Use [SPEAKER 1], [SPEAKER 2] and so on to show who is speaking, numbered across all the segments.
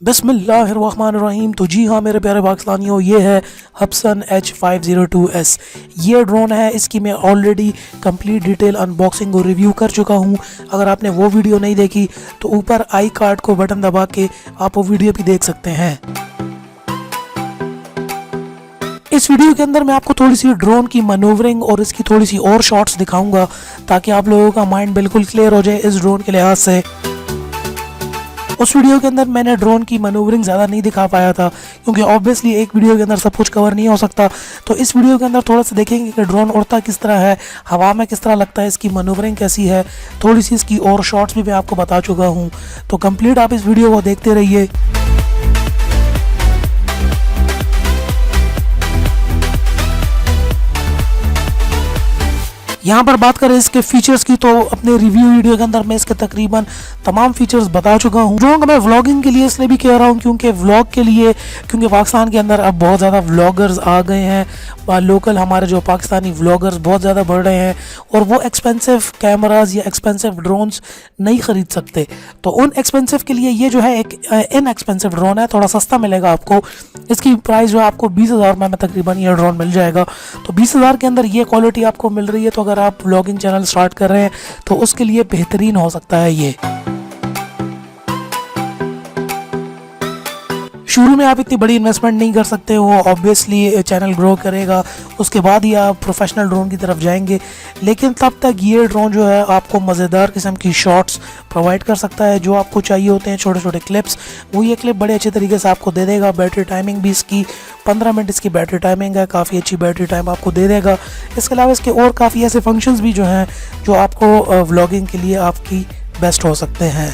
[SPEAKER 1] बिस्मिल्लाहिर्रहमानिर्रहीम। तो जी हाँ मेरे प्यारे पाकिस्तानियों, ये है हब्सन H502S। ये ड्रोन है, इसकी मैं ऑलरेडी कंप्लीट डिटेल अनबॉक्सिंग और रिव्यू कर चुका हूँ। अगर आपने वो वीडियो नहीं देखी तो ऊपर आई कार्ड को बटन दबा के आप वो वीडियो भी देख सकते हैं। इस वीडियो के अंदर मैं आपको थोड़ी सी ड्रोन की मैनूवरिंग और इसकी थोड़ी सी और शॉट्स दिखाऊंगा ताकि आप लोगों का माइंड बिल्कुल क्लियर हो जाए इस ड्रोन के लिहाज से। उस वीडियो के अंदर मैंने ड्रोन की मैनूवरिंग ज़्यादा नहीं दिखा पाया था क्योंकि ऑब्वियसली एक वीडियो के अंदर सब कुछ कवर नहीं हो सकता। तो इस वीडियो के अंदर थोड़ा सा देखेंगे कि ड्रोन उड़ता किस तरह है, हवा में किस तरह लगता है, इसकी मैनूवरिंग कैसी है, थोड़ी सी इसकी और शॉट्स भी मैं आपको बता चुका हूँ। तो कंप्लीट आप इस वीडियो को देखते रहिए। यहाँ पर बात करें इसके फीचर्स की तो अपने रिव्यू वीडियो के अंदर मैं इसके तकरीबन तमाम फीचर्स बता चुका हूँ। ड्रोन को मैं व्लॉगिंग के लिए इसलिए भी कह रहा हूँ क्योंकि पाकिस्तान के अंदर अब बहुत ज़्यादा व्लॉगर्स आ गए हैं। लोकल हमारे जो पाकिस्तानी व्लॉगर्स बहुत ज़्यादा बढ़ रहे हैं और वो एक्सपेंसिव कैमराज या एक्सपेंसिव ड्रोन्स नहीं ख़रीद सकते। तो उन एक्सपेंसिव के लिए ये जो है एक इनएक्सपेंसिव ड्रोन है, थोड़ा सस्ता मिलेगा आपको। इसकी प्राइस जो है आपको 20,000 में तकरीबन ये ड्रोन मिल जाएगा। तो 20,000 के अंदर ये क्वालिटी आपको मिल रही है। तो अगर आप व्लॉगिंग चैनल स्टार्ट कर रहे हैं तो उसके लिए बेहतरीन हो सकता है ये। शुरू में आप इतनी बड़ी इन्वेस्टमेंट नहीं कर सकते हो, ऑब्वियसली चैनल ग्रो करेगा उसके बाद ही आप प्रोफेशनल ड्रोन की तरफ जाएंगे। लेकिन तब तक ये ड्रोन जो है आपको मज़ेदार किस्म की शॉट्स प्रोवाइड कर सकता है जो आपको चाहिए होते हैं, छोटे छोटे क्लिप्स। वो ये क्लिप बड़े अच्छे तरीके से आपको दे देगा। बैटरी टाइमिंग भी इसकी 15 मिनट इसकी बैटरी टाइमिंग है, काफ़ी अच्छी बैटरी टाइम आपको दे देगा। इसके अलावा इसके और काफ़ी ऐसे फंक्शंस भी जो हैं जो आपको व्लॉगिंग के लिए आपकी बेस्ट हो सकते हैं।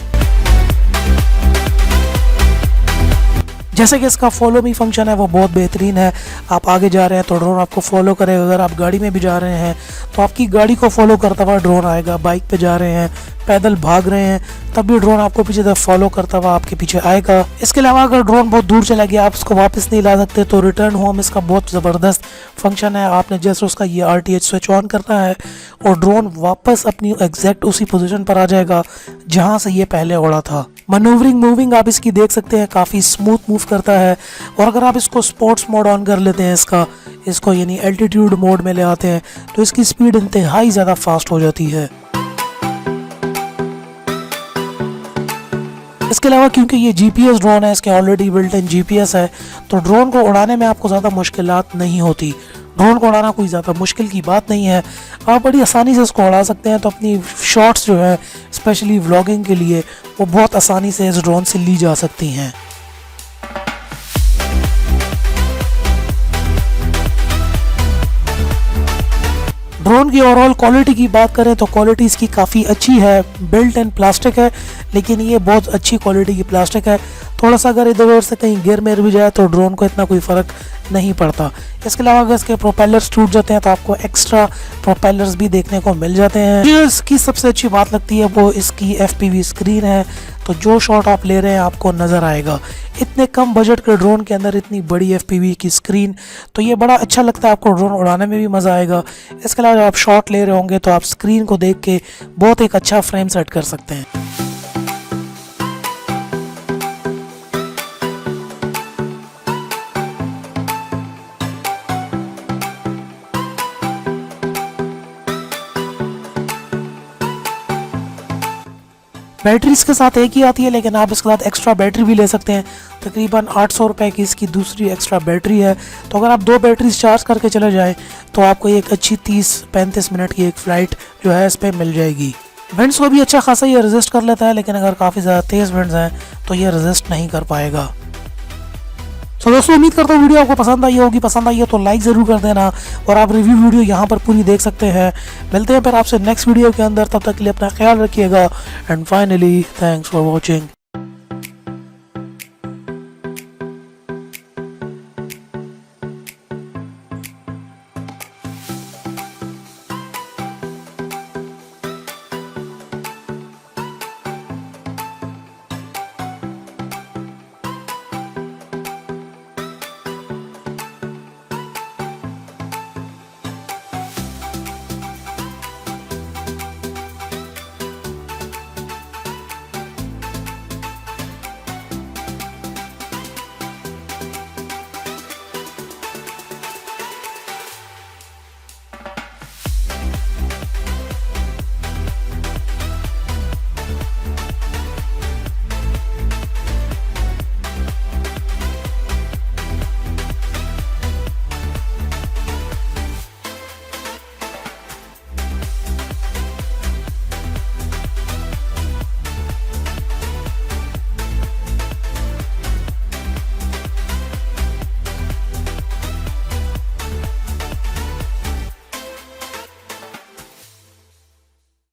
[SPEAKER 1] जैसे कि इसका फॉलो मी फंक्शन है वो बहुत बेहतरीन है। आप आगे जा रहे हैं तो ड्रोन आपको फॉलो करेगा। अगर आप गाड़ी में भी जा रहे हैं तो आपकी गाड़ी को फॉलो करता हुआ ड्रोन आएगा। बाइक पे जा रहे हैं, पैदल भाग रहे हैं, तब भी ड्रोन आपको पीछे तरफ फॉलो करता हुआ आपके पीछे आएगा। इसके अलावा अगर ड्रोन बहुत दूर चला गया, आप इसको वापस नहीं ला सकते, तो रिटर्न होम इसका बहुत ज़बरदस्त फंक्शन है। आपने जैसे उसका ये RTH स्विच ऑन करना है और ड्रोन वापस अपनी एग्जैक्ट उसी पोजीशन पर आ जाएगा जहाँ से ये पहले उड़ा था। मैनूवरिंग मूविंग आप इसकी देख सकते हैं, काफ़ी स्मूथ मूव करता है। और अगर आप इसको स्पोर्ट्स मोड ऑन कर लेते हैं, इसको यानी एल्टीट्यूड मोड में ले आते हैं, तो इसकी स्पीड इंतहाई ज़्यादा फास्ट हो जाती है। इसके अलावा क्योंकि ये GPS ड्रोन है, इसके ऑलरेडी बिल्ट इन GPS है, तो ड्रोन को उड़ाने में आपको ज़्यादा मुश्किलात नहीं होती। ड्रोन को उड़ाना कोई ज़्यादा मुश्किल की बात नहीं है, आप बड़ी आसानी से इसको उड़ा सकते हैं। तो अपनी शॉट्स जो है स्पेशली व्लॉगिंग के लिए वो बहुत आसानी से इस ड्रोन से ली जा सकती हैं। ड्रोन की ओवरऑल क्वालिटी की बात करें तो क्वालिटी इसकी काफ़ी अच्छी है। बिल्ट इन प्लास्टिक है, लेकिन ये बहुत अच्छी क्वालिटी की प्लास्टिक है। थोड़ा सा अगर इधर उधर से कहीं गिर मेर भी जाए तो ड्रोन को इतना कोई फ़र्क नहीं पड़ता। इसके अलावा अगर इसके प्रोपेलर्स टूट जाते हैं तो आपको एक्स्ट्रा प्रोपेलर्स भी देखने को मिल जाते हैं। जो इसकी सबसे अच्छी बात लगती है वो इसकी FPV स्क्रीन है। तो जो शॉट आप ले रहे हैं आपको नज़र आएगा। इतने कम बजट के ड्रोन के अंदर इतनी बड़ी FPV की स्क्रीन, तो ये बड़ा अच्छा लगता है, आपको ड्रोन उड़ाने में भी मज़ा आएगा। इसके अलावा जब आप शॉट ले रहे होंगे तो आप स्क्रीन को देख के बहुत एक अच्छा फ्रेम सेट कर सकते हैं। बैटरी इसके साथ एक ही आती है, लेकिन आप इसके साथ एक्स्ट्रा बैटरी भी ले सकते हैं। तकरीबन 800 रुपये की इसकी दूसरी एक्स्ट्रा बैटरी है। तो अगर आप 2 बैटरीज चार्ज करके चले जाएं तो आपको एक अच्छी 30-35 मिनट की एक फ़्लाइट जो है इस पर मिल जाएगी। विंड्स को भी अच्छा खासा ये रेजिस्ट कर लेता है, लेकिन अगर काफ़ी ज़्यादा तेज़ विंड्स हैं तो ये रेजिस्ट नहीं कर पाएगा। तो दोस्तों उम्मीद करता हूँ वीडियो आपको पसंद आई होगी। पसंद आई है तो लाइक ज़रूर कर देना और आप रिव्यू वीडियो यहाँ पर पूरी देख सकते हैं। मिलते हैं फिर आपसे नेक्स्ट वीडियो के अंदर, तब तक के लिए अपना ख्याल रखिएगा। And finally thanks for watching.